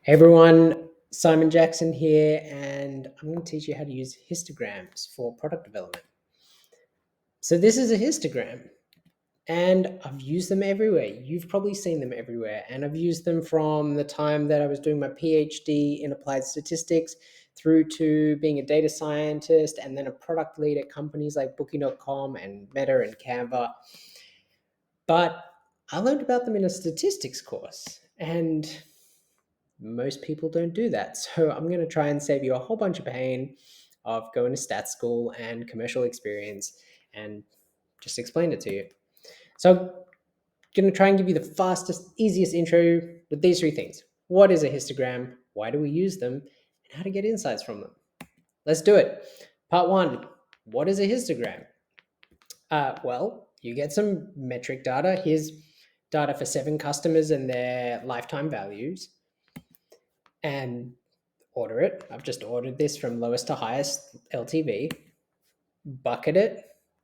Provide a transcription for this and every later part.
Hey everyone, Simon Jackson here, and I'm going to teach you how to use histograms for product development. So, this is a histogram, and I've used them everywhere. You've probably seen them everywhere, and I've used them from the time that I was doing my PhD in applied statistics through to being a data scientist and then a product lead at companies like Booking.com and Meta and Canva. But I learned about them in a statistics course, and most people don't do that. So I'm going to try and save you a whole bunch of pain of going to stat school and commercial experience and just explain it to you. So I'm going to try and give you the fastest, easiest intro with these three things. What is a histogram? Why do we use them? And how to get insights from them. Let's do it. Part one, what is a histogram? Well, you get some metric data. Here's data for 7 customers and their lifetime values. And order it. I've just ordered this from lowest to highest LTV. Bucket it.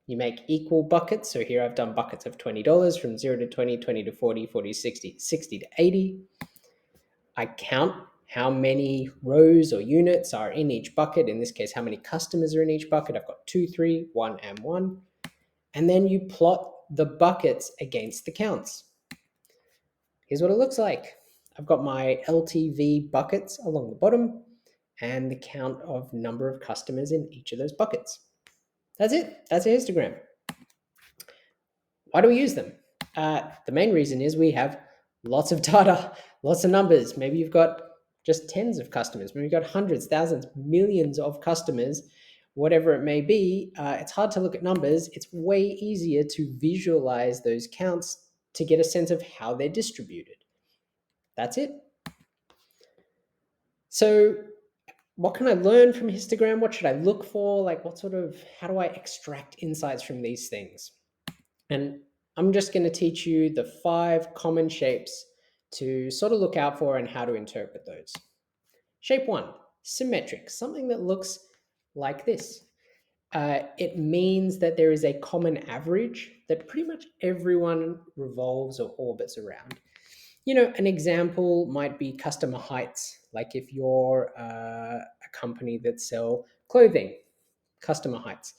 You make equal buckets. So here I've done buckets of $20 from 0 to 20, 20 to 40, 40 to 60, 60 to 80. I count how many rows or units are in each bucket. In this case, how many customers are in each bucket. I've got 2, 3, 1, and 1. And then you plot the buckets against the counts. Here's what it looks like. I've got my LTV buckets along the bottom and the count of number of customers in each of those buckets. That's it. That's a histogram. Why do we use them? The main reason is we have lots of data, lots of numbers. Maybe you've got just tens of customers. Maybe you've got hundreds, thousands, millions of customers, whatever it may be. It's hard to look at numbers. It's way easier to visualize those counts to get a sense of how they're distributed. That's it. So what can I learn from histogram? What should I look for? Like how do I extract insights from these things? And I'm just going to teach you the 5 common shapes to sort of look out for and how to interpret those. Shape 1, symmetric, something that looks like this. It means that there is a common average that pretty much everyone revolves or orbits around. An example might be customer heights. Like if you're a company that sell clothing, customer heights,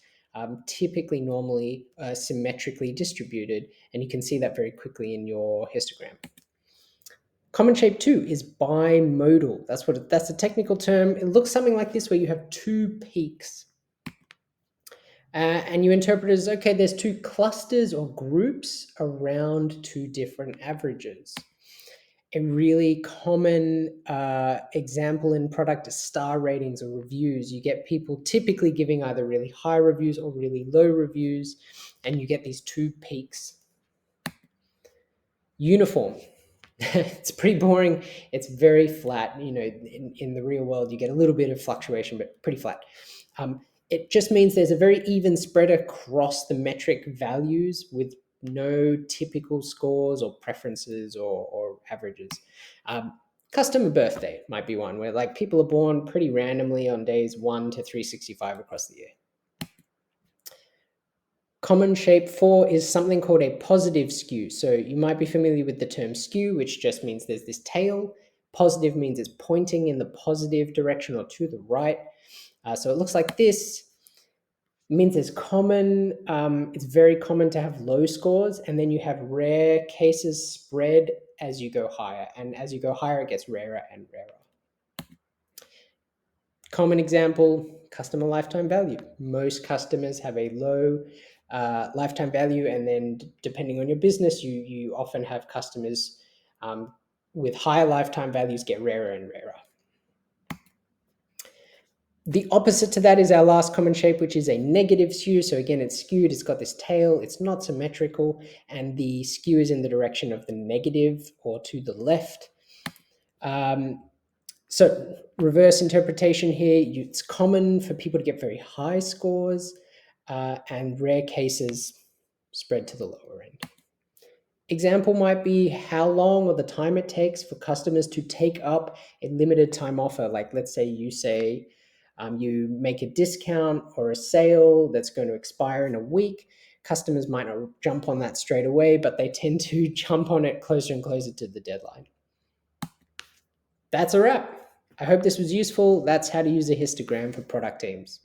typically normally symmetrically distributed, and you can see that very quickly in your histogram. Common shape 2 is bimodal. That's a technical term. It looks something like this, where you have 2 peaks. And you interpret it as, okay, there's 2 clusters or groups around 2 different averages. A really common example in product is star ratings or reviews. You get people typically giving either really high reviews or really low reviews, and you get these 2 peaks. Uniform. It's pretty boring. It's very flat. In the real world, you get a little bit of fluctuation, but pretty flat. It just means there's a very even spread across the metric values with no typical scores or preferences or averages. Customer birthday might be one where like people are born pretty randomly on days 1 to 365 across the year. Common shape 4 is something called a positive skew. So you might be familiar with the term skew, which just means there's this tail. Positive means it's pointing in the positive direction or to the right. So it looks like this. It means it's very common to have low scores, and then you have rare cases spread as you go higher. And as you go higher, it gets rarer and rarer. Common example, customer lifetime value. Most customers have a low lifetime value, and then depending on your business, you often have customers with higher lifetime values get rarer and rarer. The opposite to that is our last common shape, which is a negative skew. So again, it's skewed, it's got this tail, it's not symmetrical, and the skew is in the direction of the negative or to the left. So reverse interpretation here, it's common for people to get very high scores, and rare cases spread to the lower end. Example might be how long or the time it takes for customers to take up a limited time offer. Like let's say you make a discount or a sale that's going to expire in a week. Customers might not jump on that straight away, but they tend to jump on it closer and closer to the deadline. That's a wrap. I hope this was useful. That's how to use a histogram for product teams.